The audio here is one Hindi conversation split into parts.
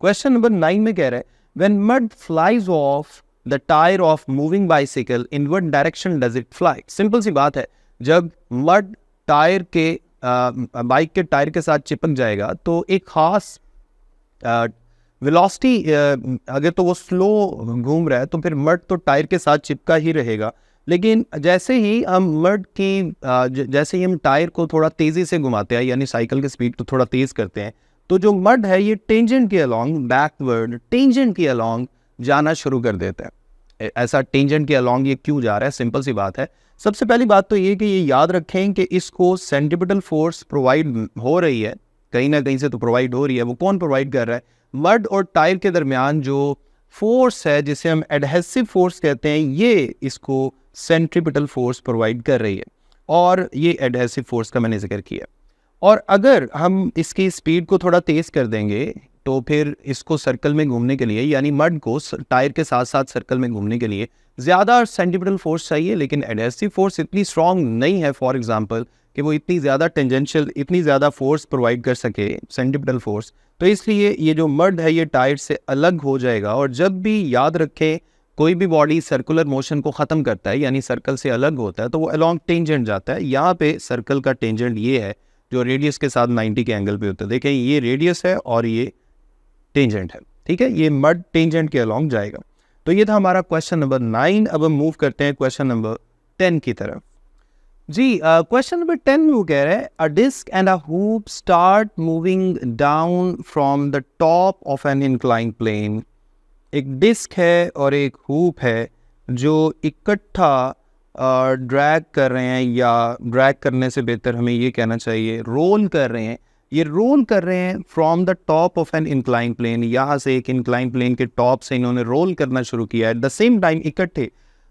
क्वेश्चन नंबर 9 में कह रहा है when mud flies off the tyre of moving bicycle in what direction does it fly. Simple सी बात है, जब मड टायर के बाइक के टायर के साथ चिपक जाएगा तो एक खास वेलोसिटी, अगर तो वो स्लो घूम रहा है तो फिर मड तो टायर के साथ चिपका ही रहेगा। लेकिन जैसे ही हम टायर को थोड़ा तेज़ी से घुमाते हैं, यानी साइकिल की स्पीड को थोड़ा तेज़ करते हैं, तो जो मड है ये टेंजेंट के अलॉन्ग, बैकवर्ड टेंजेंट के अलॉन्ग जाना शुरू कर देता है। ऐसा टेंजेंट के अलॉन्ग ये क्यों जा रहा है? सिंपल सी बात है। सबसे पहली बात तो ये कि ये याद रखें कि इसको सेंट्रीपिटल फोर्स प्रोवाइड हो रही है, कहीं ना कहीं से तो प्रोवाइड हो रही है। वो कौन प्रोवाइड कर रहा है? मड और टायर के दरमियान जो फोर्स है, जिसे हम एडहेसिव फोर्स कहते हैं, ये इसको सेंट्रीपिटल फोर्स प्रोवाइड कर रही है। और ये एडहेसिव फोर्स का मैंने जिक्र किया। और अगर हम इसकी स्पीड को थोड़ा तेज़ कर देंगे तो फिर इसको सर्कल में घूमने के लिए, यानी मड को टायर के साथ साथ सर्कल में घूमने के लिए ज़्यादा सेंट्रीपिटल फोर्स चाहिए, लेकिन एडहेसिव फोर्स इतनी स्ट्रॉन्ग नहीं है फॉर एग्जांपल कि वो इतनी ज़्यादा टेंजेंशियल, इतनी ज़्यादा फोर्स प्रोवाइड कर सके, सेंट्रीपिटल फोर्स। तो इसलिए ये जो मड है ये टायर से अलग हो जाएगा। और जब भी याद रखें कोई भी बॉडी सर्कुलर मोशन को ख़त्म करता है, यानी सर्कल से अलग होता है, तो वो अलॉन्ग टेंजेंट जाता है। यहाँ पे सर्कल का टेंजेंट ये है जो रेडियस के साथ 90 के एंगल पे होता है। देखें, ये रेडियस है और ये टेंजेंट है, ठीक है। ये मड टेंजेंट के अलॉन्ग जाएगा। तो ये था हमारा क्वेश्चन नंबर 9। अब हम मूव करते हैं क्वेश्चन नंबर 10 की तरफ। जी, क्वेश्चन नंबर 10 में वो कह रहा है a disc and a hoop start moving down from the top of an inclined plane. एक डिस्क है और एक हूप है जो इकट्ठा ड्रैग कर रहे हैं, या ड्रैग करने से बेहतर हमें ये कहना चाहिए रोल कर रहे हैं। ये रोल कर रहे हैं from the top of an incline plane. यहाँ से एक इंक्लाइन प्लेन के टॉप से इन्होंने रोल करना शुरू किया है। एट द सेम टाइम इकट्ठे,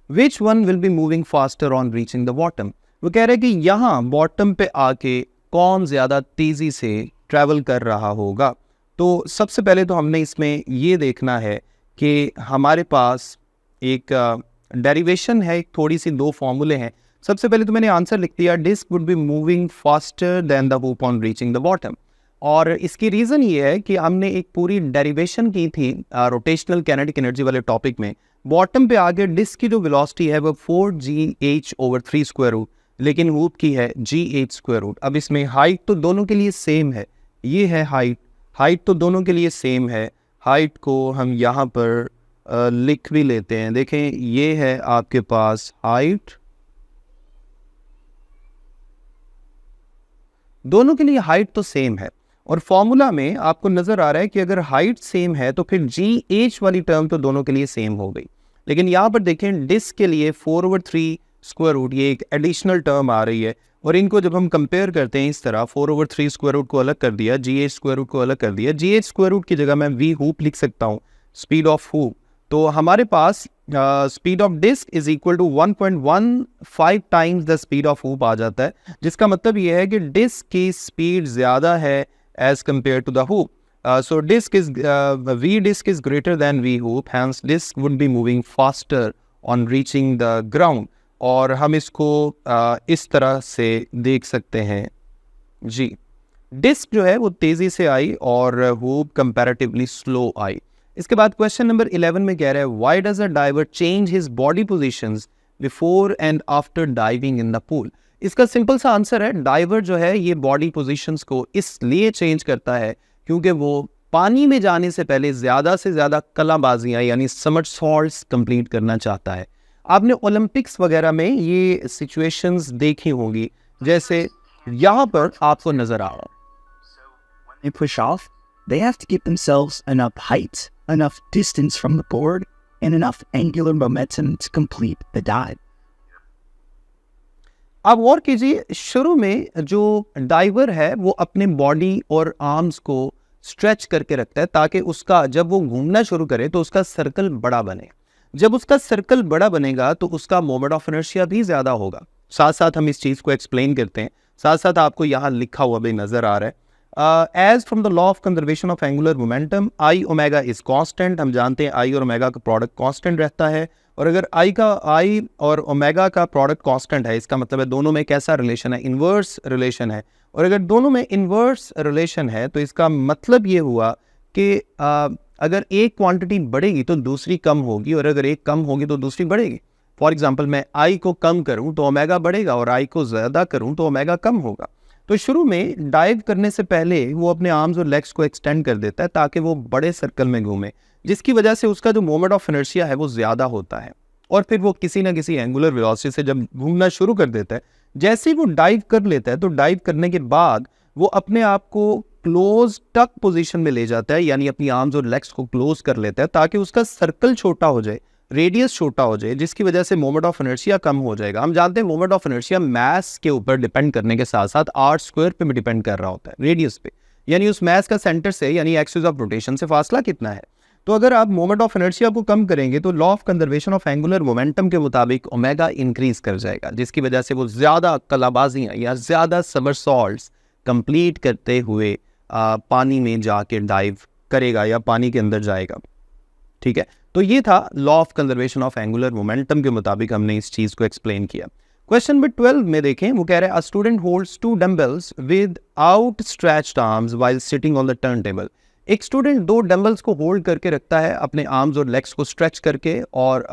which one will be moving faster on reaching the bottom. वो कह रहे हैं कि यहाँ बॉटम पे आके कौन ज़्यादा तेज़ी से ट्रैवल कर रहा होगा। तो सबसे पहले तो हमने इसमें ये देखना है कि हमारे पास एक डेरिवेशन है, एक थोड़ी सी दो फॉर्मूले हैं। सबसे पहले तो मैंने आंसर लिख दिया, disc would be moving faster than the hoop on reaching the bottom. और इसकी रीज़न ये है कि हमने एक पूरी डेरिवेशन की थी रोटेशनल काइनेटिक एनर्जी वाले टॉपिक में। बॉटम पे आगे डिस्क की जो वेलोसिटी है वो 4gh/3 स्क्वायर रूट, लेकिन हूप की है gh स्क्वायर रूट। अब इसमें हाइट तो दोनों के लिए सेम है, ये है हाइट तो दोनों के लिए सेम है। हाइट को हम यहाँ पर लिख भी लेते हैं। देखें, ये है आपके पास हाइट, दोनों के लिए हाइट तो सेम है। और फॉर्मूला में आपको नजर आ रहा है कि अगर हाइट सेम है तो फिर gh वाली टर्म तो दोनों के लिए सेम हो गई। लेकिन यहाँ पर देखें, डिस्क के लिए 4/3 स्क्वायर रूट, ये एक एडिशनल टर्म आ रही है। और इनको जब हम कंपेयर करते हैं इस तरह, 4/3 स्क्वायर रूट को अलग कर दिया, gh स्क्वायर रूट को अलग कर दिया, gh स्क्वायर रूट की जगह मैं v हूप लिख सकता हूँ, स्पीड ऑफ हूप। तो हमारे पास speed of disc is equal to 1.15 times the speed of hoop आ जाता है, जिसका मतलब ये है कि डिस्क की स्पीड ज़्यादा है as compare to the hoop. So disc is v disc is greater than v hoop, hence disc would be moving faster on reaching the ground. और हम इसको इस तरह से देख सकते हैं जी। डिस्क जो है वो तेज़ी से आई और हूप कंपैरेटिवली स्लो आई। इसके बाद क्वेश्चन नंबर 11 में कह रहा है why does a diver change his body positions before and after diving in the pool. इसका सिंपल सा आंसर है, डाइवर जो है ये बॉडी पोजीशंस को इसलिए चेंज करता है क्योंकि वो पानी में जाने से पहले ज़्यादा से ज़्यादा कलाबाजियाँ यानी समरसॉल्ट्स कंप्लीट करना चाहता है। आपने ओलंपिक्स वगैरह में ये सिचुएशंस देखी होंगी, जैसे यहाँ पर आपको नज़र आ रहा है। They push off, they have to give themselves enough height, enough distance from the board, and enough angular momentum to complete the dive. अब गौर कीजिए, शुरू में जो डाइवर है वो अपने बॉडी और आर्म्स को स्ट्रेच करके रखता है ताकि उसका जब वो घूमना शुरू करे तो उसका सर्कल बड़ा बने। जब उसका सर्कल बड़ा बनेगा तो उसका मोमेंट ऑफ इनर्शिया भी ज़्यादा होगा। साथ साथ हम इस चीज़ को एक्सप्लेन करते हैं, साथ साथ आपको यहाँ लिखा हुआ भी नज़र आ रहा है। As from the law of conservation of angular momentum, I omega is constant. हम जानते हैं आई और ओमेगा का प्रोडक्ट कांस्टेंट रहता है। और अगर आई और ओमेगा का प्रोडक्ट कांस्टेंट है, इसका मतलब है दोनों में कैसा रिलेशन है, इन्वर्स रिलेशन है। और अगर दोनों में इन्वर्स रिलेशन है तो इसका मतलब ये हुआ कि अगर एक क्वांटिटी बढ़ेगी तो दूसरी कम होगी, और अगर एक कम होगी तो दूसरी बढ़ेगी। फॉर एग्जांपल मैं आई को कम करूं तो ओमेगा बढ़ेगा, और आई को ज़्यादा करूं तो ओमेगा कम होगा। तो शुरू में डाइव करने से पहले वो अपने आर्म्स और लेग्स को एक्सटेंड कर देता है ताकि वो बड़े सर्कल में घूमे, जिसकी वजह से उसका जो मोमेंट ऑफ इनर्शिया है वो ज़्यादा होता है, और फिर वो किसी ना किसी एंगुलर वेलोसिटी से जब घूमना शुरू कर देता है, जैसे ही वो डाइव कर लेता है तो डाइव करने के बाद वो अपने आप को क्लोज टक पोजीशन में ले जाता है, यानी अपनी आर्म्स और लेग्स को क्लोज कर लेता है ताकि उसका सर्कल छोटा हो जाए, रेडियस छोटा हो जाए, जिसकी वजह से मोमेंट ऑफ इनर्शिया कम हो जाएगा। हम जानते हैं मोमेंट ऑफ इनर्शिया मास के ऊपर डिपेंड करने के साथ साथ आर स्क्वायर पे भी डिपेंड कर रहा होता है, रेडियस पे, यानी उस मास का सेंटर से यानी एक्सिस ऑफ रोटेशन से फासला कितना है। तो अगर आप मोमेंट ऑफ इनर्शिया को कम करेंगे तो law of conservation of angular momentum के मुताबिक ओमेगा इंक्रीज कर जाएगा, जिसकी वजह से वो ज़्यादा कलाबाजियाँ या ज़्यादा समरसॉल्ट्स कंप्लीट करते हुए पानी में जाके डाइव करेगा या पानी के अंदर जाएगा। ठीक है, तो ये था law of conservation of angular momentum के मुताबिक हमने इस चीज़ को एक्सप्लेन किया। क्वेश्चन नंबर 12 में देखें, वो कह रहे हैं a student holds 2 dumbbells with out stretched arms while sitting on the turn table. एक स्टूडेंट 2 डंबल्स को होल्ड करके रखता है अपने आर्म्स और लेग्स को स्ट्रेच करके, और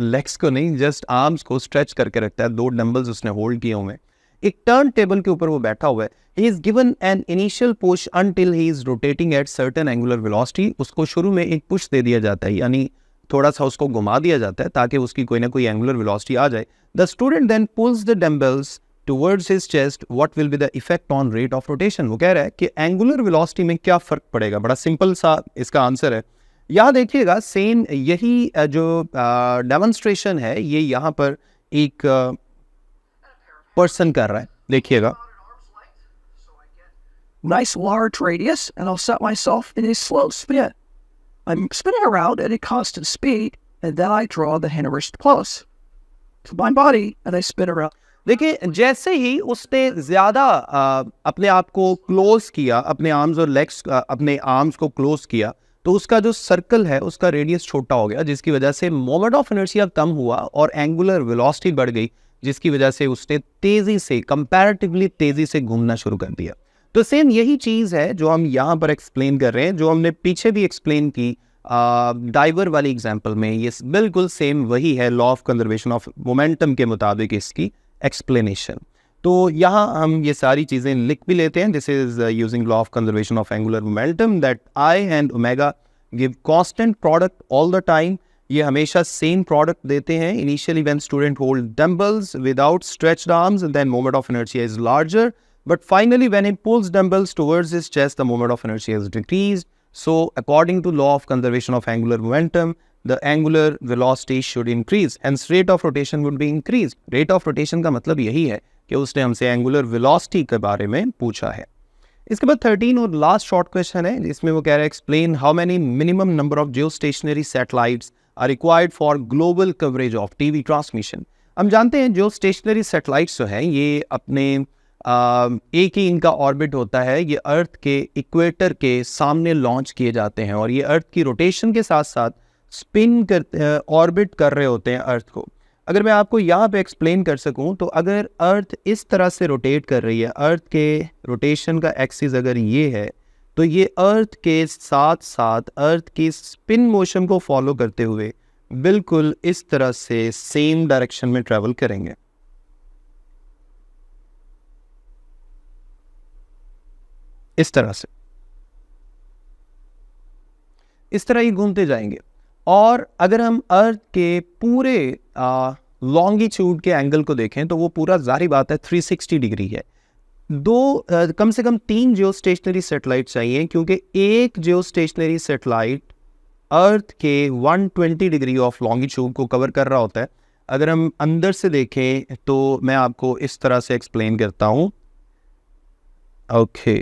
लेग्स को नहीं, जस्ट आर्म्स को स्ट्रेच करके रखता है, 2 डंबल्स उसने होल्ड किए हुए हैं। एक टर्न टेबल के ऊपर वो बैठा हुआ है। He is given an initial push until he is rotating at certain angular velocity. उसको शुरू में एक पुश दे दिया जाता है, यानी थोड़ा सा उसको घुमा दिया जाता है ताकि उसकी कोई ना कोई एंगुलर वेलोसिटी आ जाए। The student then pulls the dumbbells towards his chest, what will be the effect on rate of rotation. वो कह रहा है कि एंगुलर वेलोसिटी में क्या फर्क पड़ेगा। बड़ा सिंपल सा इसका आंसर है। यहाँ देखिएगा सेम यही जो डेमोन्स्ट्रेशन है ये यहाँ पर एक पर्सन कर रहा है, देखिएगा। Nice large radius, and I'll set myself in a slow spin. I'm spinning around at a constant speed, and then I draw the hindermost close to my body, and I spin around. देखिए, जैसे ही उसने ज़्यादा अपने आप को क्लोज किया, अपने आर्म्स और लेग्स, अपने आर्म्स को क्लोज किया, तो उसका जो सर्कल है उसका रेडियस छोटा हो गया, जिसकी वजह से मोमेंट ऑफ इनर्शिया कम हुआ और एंगुलर वेलोसिटी बढ़ गई, जिसकी वजह से उसने तेज़ी से, कंपैरेटिवली तेज़ी से घूमना शुरू कर दिया। तो सेम यही चीज़ है जो हम यहाँ पर एक्सप्लेन कर रहे हैं, जो हमने पीछे भी एक्सप्लेन की डाइवर वाली एग्जांपल में। ये बिल्कुल सेम वही है, law of conservation of momentum के मुताबिक इसकी एक्सप्लेनेशन। तो यहाँ हम ये सारी चीज़ें लिख भी लेते हैं। This is using law of conservation of angular momentum that I and omega give constant product all the time. ये हमेशा सेम प्रोडक्ट देते हैं। Initially when student hold dumbbells without stretched arms, then moment of inertia is larger, but finally when he pulls dumbbells towards his chest, the moment of inertia is decreased. So according to law of conservation of angular momentum, the angular velocity should increase, hence rate of rotation would be increased. Rate of rotation का मतलब यही है कि उसने हमसे angular velocity के बारे में पूछा है। इसके बाद 13 और लास्ट शॉर्ट क्वेश्चन है, जिसमें वो कह रहा है explain how many minimum number of geostationary satellites are required for global coverage of TV transmission. हम जानते हैं जो स्टेशनरी सैटेलाइट्स जो हैं ये अपने एक ही इनका ऑर्बिट होता है, ये अर्थ के इक्वेटर के सामने लॉन्च किए जाते हैं, और ये अर्थ की रोटेशन के साथ साथ स्पिन कर ऑर्बिट कर रहे होते हैं अर्थ को। अगर मैं आपको यहाँ पे एक्सप्लेन कर सकूँ तो अगर अर्थ इस तरह से रोटेट कर रही है, अर्थ के रोटेशन का एक्सिस अगर ये है, तो ये अर्थ के साथ साथ अर्थ की स्पिन मोशन को फॉलो करते हुए बिल्कुल इस तरह से सेम डायरेक्शन में ट्रैवल करेंगे। इस तरह से, इस तरह ही घूमते जाएंगे। और अगर हम अर्थ के पूरे लॉन्गिट्यूड के एंगल को देखें तो वो पूरा जारी बात है 360 डिग्री है। कम से कम 3 जियो स्टेशनरी सेटेलाइट चाहिए, क्योंकि एक जियो स्टेशनरी सेटेलाइट अर्थ के 120 डिग्री ऑफ लॉन्गिट्यूड को कवर कर रहा होता है। अगर हम अंदर से देखें तो मैं आपको इस तरह से एक्सप्लेन करता हूँ। ओके,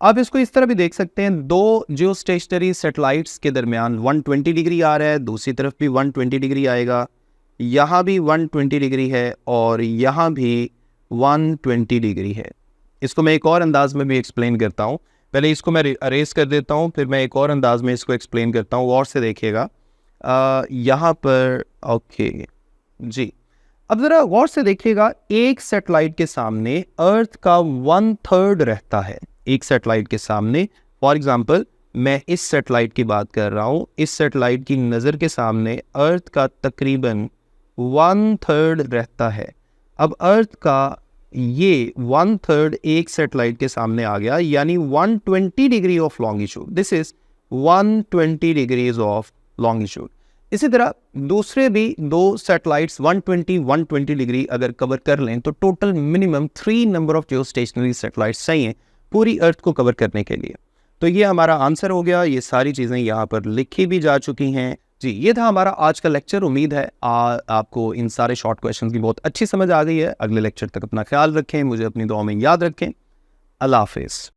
आप इसको इस तरह भी देख सकते हैं, 2 जियो स्टेशनरी सेटेलाइट्स के दरमियान 120 डिग्री आ रहा है, दूसरी तरफ भी 120 डिग्री आएगा, यहाँ भी 120 डिग्री है और यहाँ भी 120 डिग्री है। इसको मैं एक और अंदाज में भी एक्सप्लेन करता हूँ। पहले इसको मैं अरेज कर देता हूँ, फिर मैं एक और अंदाज में इसको एक्सप्लेन करता हूँ। और से देखिएगा यहाँ पर, ओके जी, अब ज़रा गौर से देखिएगा, एक सेटेलाइट के सामने अर्थ का 1/3 रहता है। एक सेटेलाइट के सामने फॉर एग्जांपल मैं इस सैटेलाइट की बात कर रहा हूँ। इस सैटेलाइट की नज़र के सामने अर्थ का तकरीबन 1/3 रहता है। अब अर्थ का ये 1/3 एक सैटेलाइट के सामने आ गया, यानी 120 degree of longitude. This is 120 degrees of longitude. इसी तरह दूसरे भी दो सैटेलाइट्स 120 डिग्री अगर कवर कर लें तो total minimum 3 number of geostationary satellites चाहिए पूरी अर्थ को कवर करने के लिए। तो ये हमारा आंसर हो गया। ये सारी चीज़ें यहाँ पर लिखी भी जा चुकी हैं। जी, ये था हमारा आज का लेक्चर। उम्मीद है आपको इन सारे शॉर्ट क्वेश्चंस की बहुत अच्छी समझ आ गई है। अगले लेक्चर तक अपना ख्याल रखें, मुझे अपनी दुआ में याद रखें। अल्लाह हाफिज़।